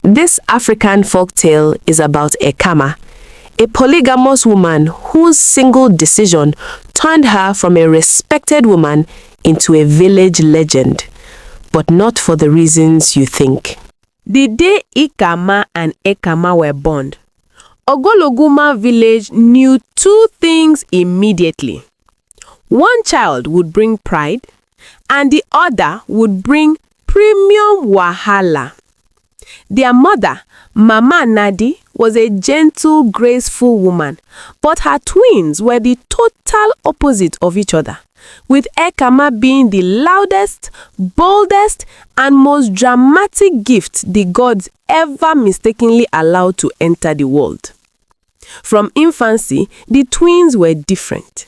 This African folktale is about Ekamma, a polygamous woman whose single decision turned her from a respected woman into a village legend, but not for the reasons you think. The day Ekamma and Ekamma were born, Ogologuma village knew two things immediately. One child would bring pride, and the other would bring premium wahala. Their mother, Mama Nadi, was a gentle, graceful woman, but her twins were the total opposite of each other, with Ekamma being the loudest, boldest, and most dramatic gift the gods ever mistakenly allowed to enter the world. From infancy, the twins were different.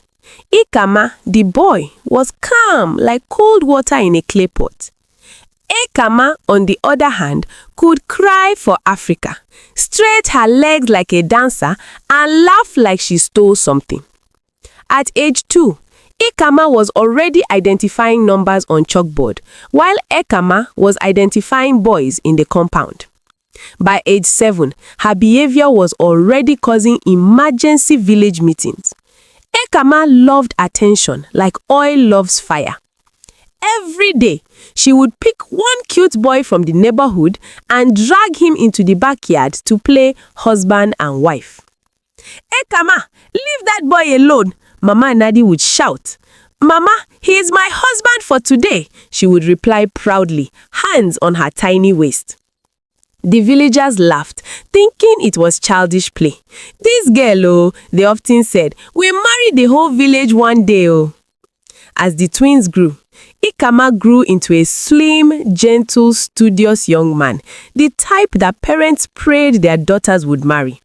Ekamma, the boy, was calm like cold water in a clay pot. Ekamma, on the other hand, could cry for Africa, straight her legs like a dancer, and laugh like she stole something. At age 2, Ekamma was already identifying numbers on chalkboard, while Ekamma was identifying boys in the compound. By age 7, her behavior was already causing emergency village meetings. Ekamma loved attention like oil loves fire. Every day, she would pick one cute boy from the neighborhood and drag him into the backyard to play husband and wife. "Ekamma, leave that boy alone," Mama Nadi would shout. "Mama, he is my husband for today," she would reply proudly, hands on her tiny waist. The villagers laughed, thinking it was childish play. "This girl, oh," they often said, "will marry the whole village one day, oh." As the twins grew, Ekamma grew into a slim, gentle, studious young man, the type that parents prayed their daughters would marry.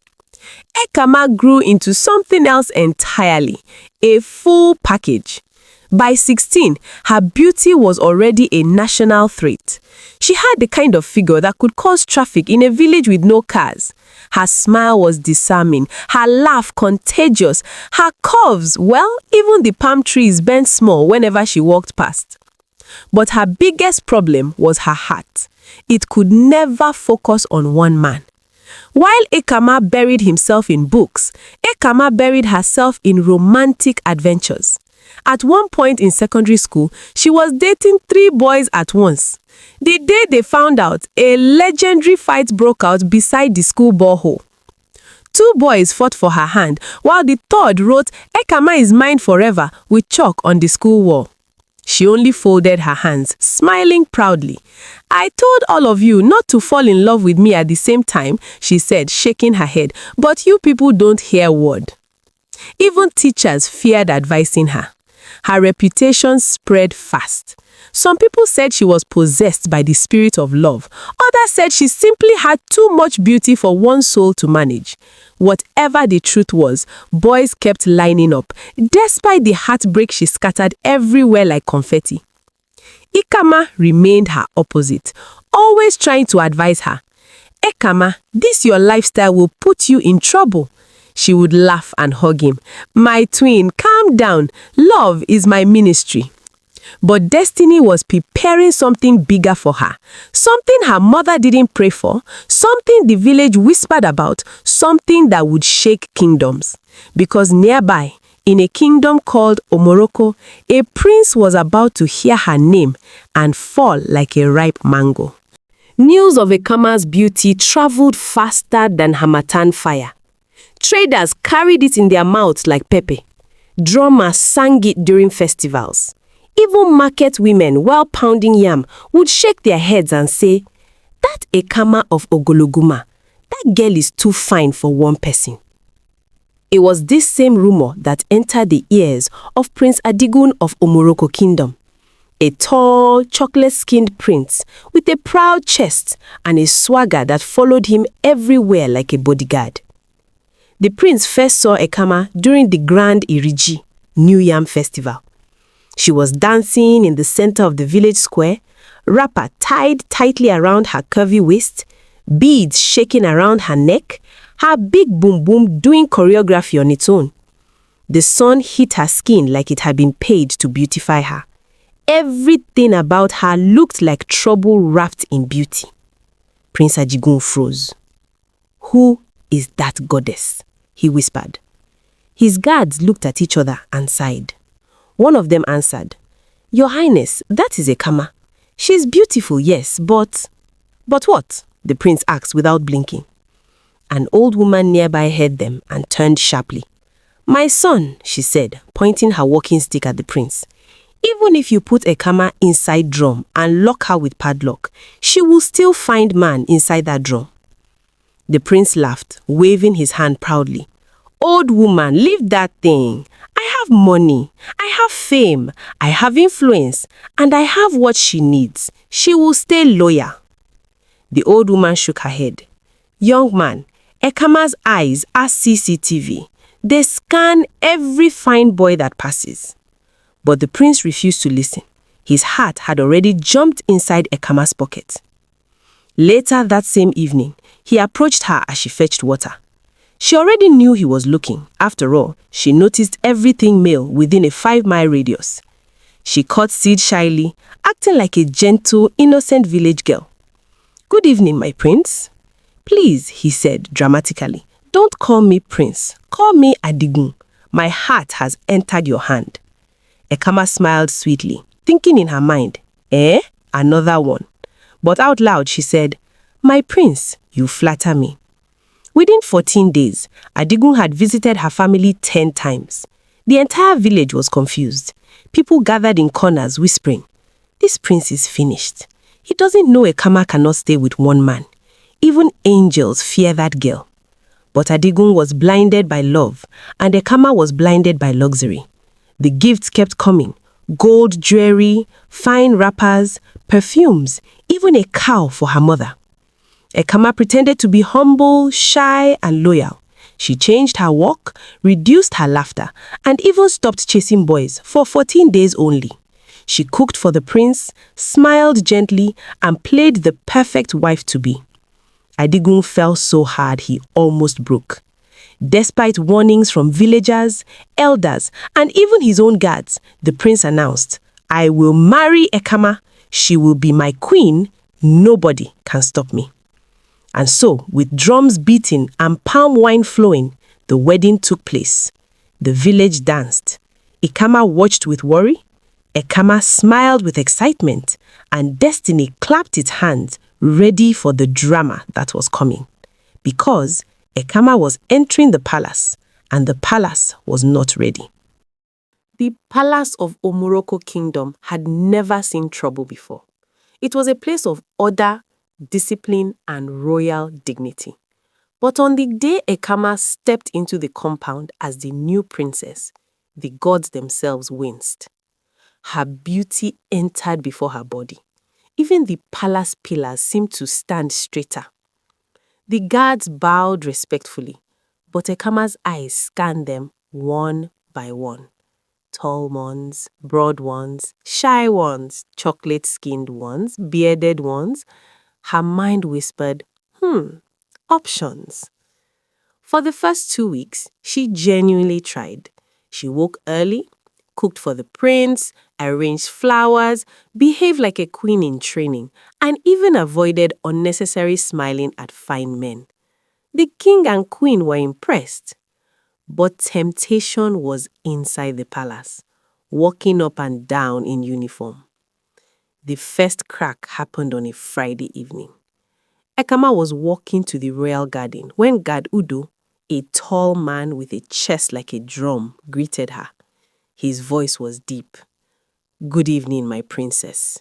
Ekamma grew into something else entirely, a full package. By 16, her beauty was already a national threat. She had the kind of figure that could cause traffic in a village with no cars. Her smile was disarming, her laugh contagious, her curves, well, even the palm trees bent small whenever she walked past. But her biggest problem was her heart. It could never focus on one man. While Ekamma buried himself in books, Ekamma buried herself in romantic adventures. At one point in secondary school, she was dating 3 boys at once. The day they found out, a legendary fight broke out beside the school borehole. 2 boys fought for her hand, while the third wrote "Ekamma is mine forever" with chalk on the school wall. She only folded her hands, smiling proudly. "I told all of you not to fall in love with me at the same time," she said, shaking her head, "but you people don't hear word." Even teachers feared advising her. Her reputation spread fast. Some people said she was possessed by the spirit of love. Others said she simply had too much beauty for one soul to manage. Whatever the truth was, boys kept lining up, despite the heartbreak she scattered everywhere like confetti. Ekamma remained her opposite, always trying to advise her. "Ekamma, this your lifestyle will put you in trouble." She would laugh and hug him. "My twin, calm down. Love is my ministry." But destiny was preparing something bigger for her. Something her mother didn't pray for, something the village whispered about, something that would shake kingdoms. Because nearby, in a kingdom called Omoroko, a prince was about to hear her name and fall like a ripe mango. News of Ekamma's beauty traveled faster than Harmattan fire. Traders carried it in their mouths like pepper. Drummers sang it during festivals. Even market women, while pounding yam, would shake their heads and say, "That Ekamma of Ogologuma, that girl is too fine for one person." It was this same rumor that entered the ears of Prince Adigun of Omoroko Kingdom, a tall, chocolate-skinned prince with a proud chest and a swagger that followed him everywhere like a bodyguard. The prince first saw Ekamma during the Grand Iriji, New Yam Festival. She was dancing in the center of the village square, wrapper tied tightly around her curvy waist, beads shaking around her neck, her big boom boom doing choreography on its own. The sun hit her skin like it had been paid to beautify her. Everything about her looked like trouble wrapped in beauty. Prince Ajigun froze. "Who is that goddess?" he whispered. His guards looked at each other and sighed. One of them answered, "Your Highness, that is Ekamma. She's beautiful, yes, but..." "But what?" the prince asked without blinking. An old woman nearby heard them and turned sharply. "My son," she said, pointing her walking stick at the prince, "even if you put Ekamma inside drum and lock her with padlock, she will still find man inside that drum." The prince laughed, waving his hand proudly. "Old woman, leave that thing. I have money, I have fame, I have influence, and I have what she needs. She will stay loyal." The old woman shook her head. "Young man, Ekamma's eyes are CCTV. They scan every fine boy that passes." But the prince refused to listen. His heart had already jumped inside Ekamma's pocket. Later that same evening, he approached her as she fetched water. She already knew he was looking. After all, she noticed everything male within a 5-mile radius. She curtsied shyly, acting like a gentle, innocent village girl. "Good evening, my prince." "Please," he said dramatically, "don't call me prince. Call me Adigun. My heart has entered your hand." Ekamma smiled sweetly, thinking in her mind, another one. But out loud she said, "My prince, you flatter me." Within 14 days, Adigun had visited her family 10 times. The entire village was confused. People gathered in corners whispering, "This prince is finished. He doesn't know Ekamma cannot stay with one man. Even angels fear that girl." But Adigun was blinded by love, and Ekamma was blinded by luxury. The gifts kept coming: gold jewelry, fine wrappers, perfumes, even a cow for her mother. Ekamma pretended to be humble, shy, and loyal. She changed her walk, reduced her laughter, and even stopped chasing boys for 14 days only. She cooked for the prince, smiled gently, and played the perfect wife-to-be. Adigun fell so hard he almost broke. Despite warnings from villagers, elders, and even his own guards, the prince announced, "I will marry Ekamma. She will be my queen. Nobody can stop me." And so, with drums beating and palm wine flowing, the wedding took place. The village danced. Ekamma watched with worry. Ekamma smiled with excitement, and destiny clapped its hands, ready for the drama that was coming. Because Ekamma was entering the palace, and the palace was not ready. The palace of Omuroko Kingdom had never seen trouble before. It was a place of order, discipline, and royal dignity. But on the day Ekamma stepped into the compound as the new princess, the gods themselves winced. Her beauty entered before her body. Even the palace pillars seemed to stand straighter. The guards bowed respectfully, but Ekamma's eyes scanned them one by one. Tall ones, broad ones, shy ones, chocolate-skinned ones, bearded ones. Her mind whispered, options. For the first 2 weeks, she genuinely tried. She woke early, cooked for the prince, arranged flowers, behaved like a queen in training, and even avoided unnecessary smiling at fine men. The king and queen were impressed. But temptation was inside the palace, walking up and down in uniform. The first crack happened on a Friday evening. Ekamma was walking to the royal garden when Guard Udo, a tall man with a chest like a drum, greeted her. His voice was deep. "Good evening, my princess."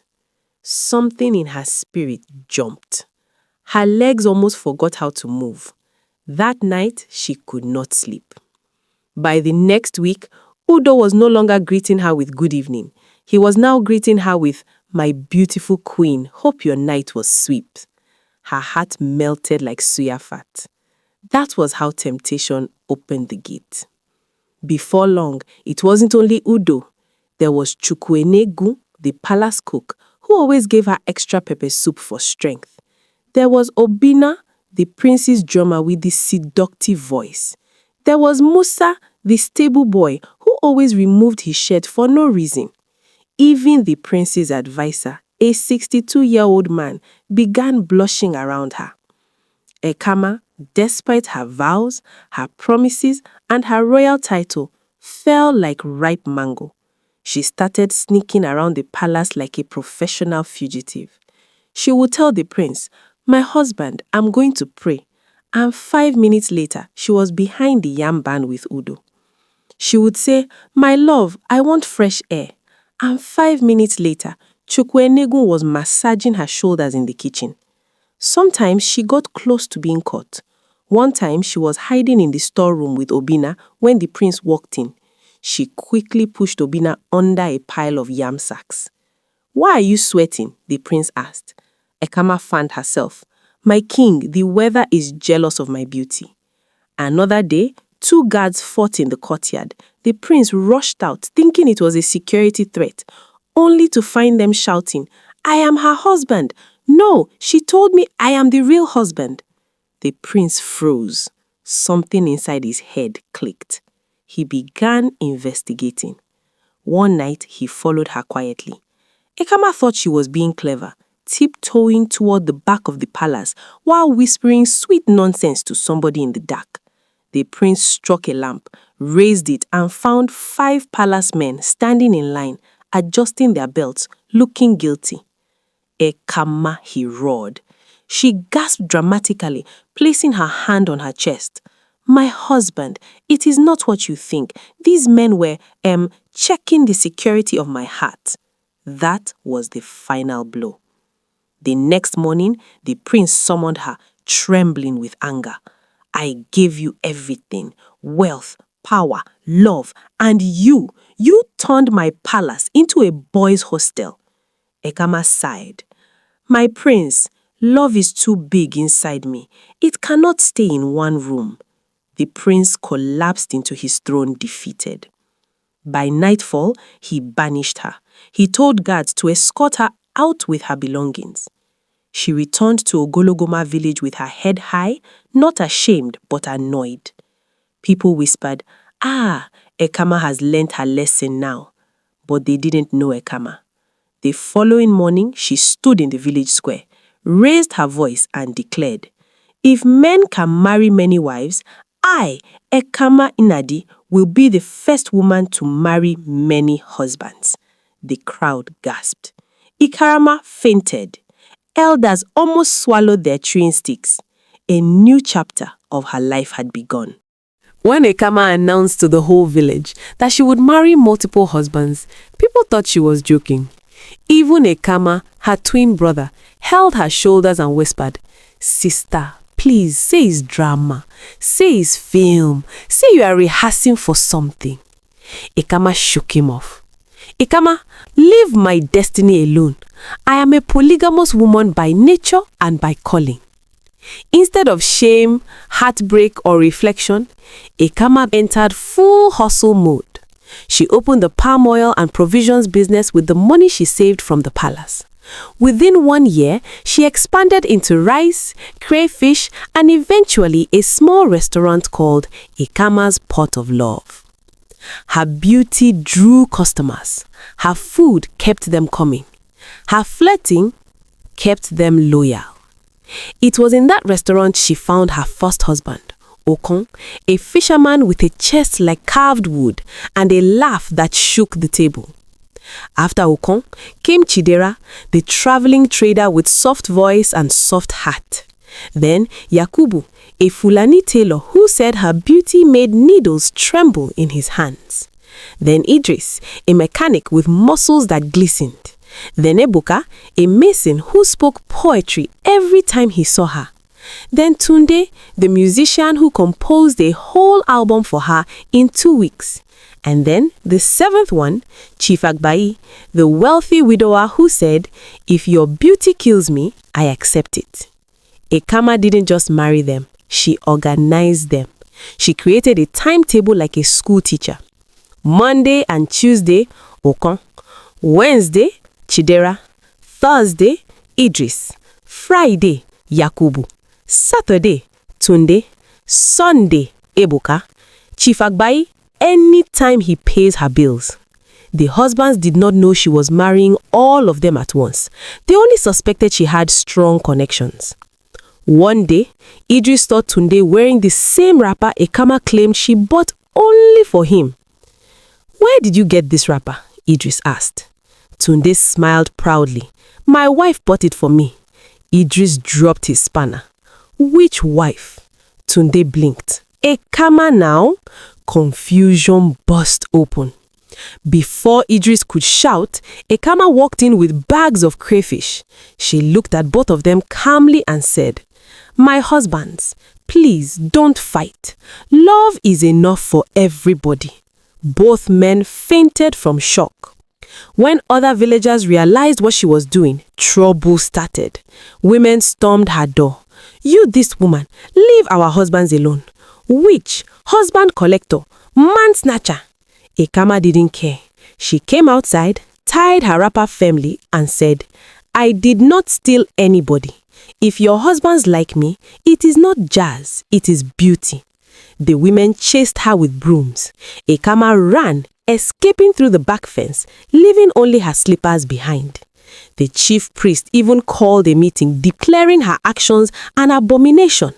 Something in her spirit jumped. Her legs almost forgot how to move. That night, she could not sleep. By the next week, Udo was no longer greeting her with good evening. He was now greeting her with, "My beautiful queen, hope your night was sweet." Her heart melted like suya fat. That was how temptation opened the gate. Before long, it wasn't only Udo. There was Chukwuenegu, the palace cook, who always gave her extra pepper soup for strength. There was Obina, the prince's drummer with the seductive voice. There was Musa, the stable boy, who always removed his shirt for no reason. Even the prince's advisor, a 62-year-old man, began blushing around her. Ekamma, despite her vows, her promises, and her royal title, fell like ripe mango. She started sneaking around the palace like a professional fugitive. She would tell the prince, "My husband, I'm going to pray." And 5 minutes later, she was behind the yam barn with Udo. She would say, "My love, I want fresh air." And 5 minutes later, Chukwuenegun was massaging her shoulders in the kitchen. Sometimes she got close to being caught. One time she was hiding in the storeroom with Obina when the prince walked in. She quickly pushed Obina under a pile of yam sacks. "Why are you sweating?" the prince asked. Ekamma fanned herself. "My king, the weather is jealous of my beauty." Another day, 2 guards fought in the courtyard. The prince rushed out, thinking it was a security threat, only to find them shouting, "I am her husband. No, she told me I am the real husband." The prince froze. Something inside his head clicked. He began investigating. One night, he followed her quietly. Ekamma thought she was being clever, tiptoeing toward the back of the palace while whispering sweet nonsense to somebody in the dark. The prince struck a lamp, raised it, and found 5 palace men standing in line, adjusting their belts, looking guilty. "Ekamma," he roared. She gasped dramatically, placing her hand on her chest. "My husband, it is not what you think. These men were, checking the security of my heart." That was the final blow. The next morning, the prince summoned her, trembling with anger. "I gave you everything, wealth, power, love, and you turned my palace into a boys' hostel." Ekamma sighed. "My prince, love is too big inside me. It cannot stay in one room." The prince collapsed into his throne defeated. By nightfall, he banished her. He told guards to escort her out with her belongings. She returned to Ogologoma village with her head high, not ashamed but annoyed. People whispered, Ekamma has learnt her lesson now." But they didn't know Ekamma. The following morning, she stood in the village square, raised her voice and declared, "If men can marry many wives, I, Ekamma Inadi, will be the first woman to marry many husbands." The crowd gasped. Ekamma fainted. Elders almost swallowed their chewing sticks. A new chapter of her life had begun. When Ekamma announced to the whole village that she would marry multiple husbands, people thought she was joking. Even Ekamma, her twin brother, held her shoulders and whispered, "Sister, please, say it's drama. Say it's film. Say you are rehearsing for something." Ekamma shook him off. "Ekamma, leave my destiny alone. I am a polygamous woman by nature and by calling." Instead of shame, heartbreak, or reflection, Ekamma entered full hustle mode. She opened the palm oil and provisions business with the money she saved from the palace. Within 1 year, she expanded into rice, crayfish, and eventually a small restaurant called Ekamma's Pot of Love. Her beauty drew customers. Her food kept them coming. Her flirting kept them loyal. It was in that restaurant she found her first husband, Okon, a fisherman with a chest like carved wood and a laugh that shook the table. After Okon came Chidera, the traveling trader with soft voice and soft heart. Then Yakubu, a Fulani tailor who said her beauty made needles tremble in his hands. Then Idris, a mechanic with muscles that glistened. Then Ebuka, a mason who spoke poetry every time he saw her. Then Tunde, the musician who composed a whole album for her in 2 weeks. And then the 7th one, Chief Agbai, the wealthy widower who said, "If your beauty kills me, I accept it." Ekamma didn't just marry them, she organized them. She created a timetable like a school teacher. Monday and Tuesday, Okon. Wednesday, Chidera. Thursday, Idris. Friday, Yakubu. Saturday, Tunde. Sunday, Ebuka. Chief Agbai, anytime he pays her bills. The husbands did not know she was marrying all of them at once. They only suspected she had strong connections. One day, Idris saw Tunde wearing the same wrapper Ekamma claimed she bought only for him. "Where did you get this wrapper?" Idris asked. Tunde smiled proudly. "My wife bought it for me." Idris dropped his spanner. "Which wife?" Tunde blinked. "Ekamma now?" Confusion burst open. Before Idris could shout, Ekamma walked in with bags of crayfish. She looked at both of them calmly and said, "My husbands, please don't fight. Love is enough for everybody." Both men fainted from shock. When other villagers realized what she was doing, trouble started. Women stormed her door. "You, this woman, leave our husbands alone. Witch, husband collector, man snatcher." Ekamma didn't care. She came outside, tied her wrapper firmly, and said, "I did not steal anybody. If your husbands like me, it is not jazz, it is beauty." The women chased her with brooms. Ekamma ran, escaping through the back fence, leaving only her slippers behind. The chief priest even called a meeting, declaring her actions an abomination.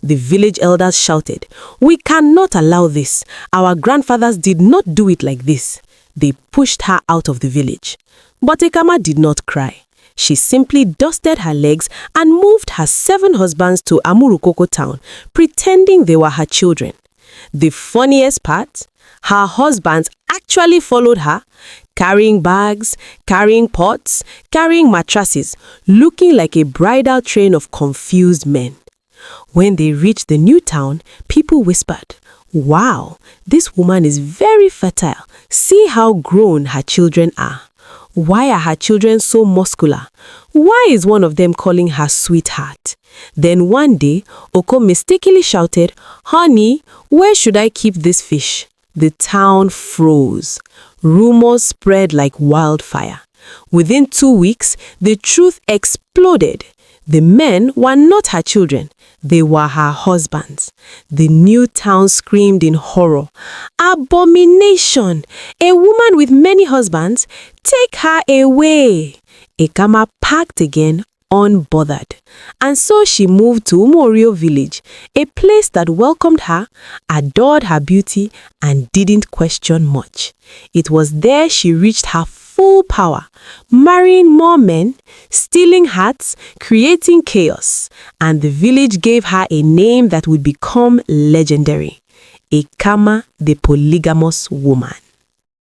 The village elders shouted, "We cannot allow this. Our grandfathers did not do it like this." They pushed her out of the village. But Ekamma did not cry. She simply dusted her legs and moved her 7 husbands to Amurukoko town, pretending they were her children. The funniest part? Her husbands actually followed her, carrying bags, carrying pots, carrying mattresses, looking like a bridal train of confused men. When they reached the new town, people whispered, "Wow, this woman is very fertile. See how grown her children are. Why are her children so muscular? Why is one of them calling her sweetheart?" Then one day, Oko mistakenly shouted, "Honey, where should I keep this fish?" The town froze. Rumors spread like wildfire. Within 2 weeks, the truth exploded. The men were not her children. They were her husbands. The new town screamed in horror. "Abomination! A woman with many husbands? Take her away!" Ekamma packed again, unbothered. And so she moved to Umorio village, a place that welcomed her, adored her beauty, and didn't question much. It was there she reached her full power, marrying more men, stealing hearts, creating chaos, and the village gave her a name that would become legendary: Ekamma, the polygamous woman.